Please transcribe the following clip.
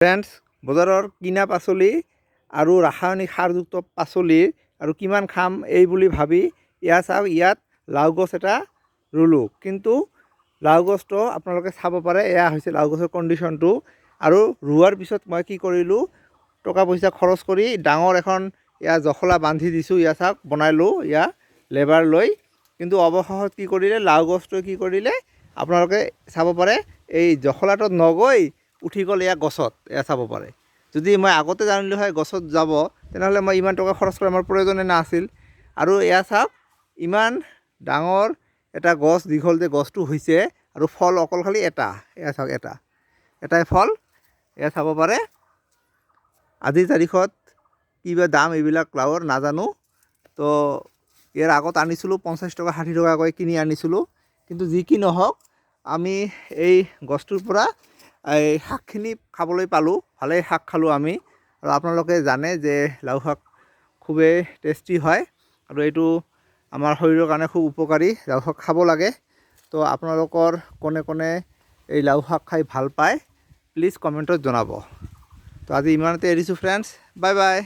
Friends, বজাৰৰ কিনা পাচলি আৰু ৰাসায়নিক সাৰযুক্ত পাচলি আৰু কিমান খাম এই বুলি ভাবি চাওক, ইয়াত লাও গছ এটা ৰুলোঁ। কিন্তু লাও গছটো আপোনালোকে চাব পাৰে, এয়া হৈছে লাও গছৰ কণ্ডিশ্যনটো। আৰু ৰোৱাৰ পিছত মই কি কৰিলোঁ, টকা পইচা খৰচ কৰি ডাঙৰ এখন জখলা বান্ধি দিছোঁ। চাওক, বনালোঁ লেবাৰ লৈ। কিন্তু অৱশেষত কি কৰিলে, লাও গছটোৱে কি কৰিলে আপোনালোকে চাব পাৰে, এই জখলাটোত নগৈ উঠি গ'ল গছত। চাব পাৰে, যদি মই আগতে জানিলোঁ হয় গছত যাব, তেনেহ'লে মই ইমান টকা খৰচ কৰাৰ মোৰ প্ৰয়োজনে নাছিল। আৰু চাওক, ইমান ডাঙৰ এটা গছ, দীঘল যে গছটো হৈছে, আৰু ফল অকল খালি এটা। চাওক, এটাই ফল। চাব পাৰে। আজিৰ তাৰিখত কিবা দাম এইবিলাক লাওৰ নাজানো। তো ইয়াৰ আগত আনিছিলোঁ 50 টকা 60 টকাকৈ কিনি আনিছিলোঁ। কিন্তু যি কি নহওক, আমি এই গছটোৰ পৰা এই শাকখিনি খাবলৈ পালোঁ। ভালেই শাক খালোঁ আমি। আৰু আপোনালোকে জানে যে লাও শাক খুবেই টেষ্টি হয়, আৰু এইটো আমাৰ শৰীৰৰ কাৰণে খুব উপকাৰী। লাও শাক খাব লাগে। তো আপোনালোকৰ কোনে কোনে এই লাও শাক খাই ভাল পায়, প্লিজ কমেণ্টত জনাব। তো আজি ইমানতে এৰিছোঁ ফ্ৰেণ্ডছ, বাই বাই।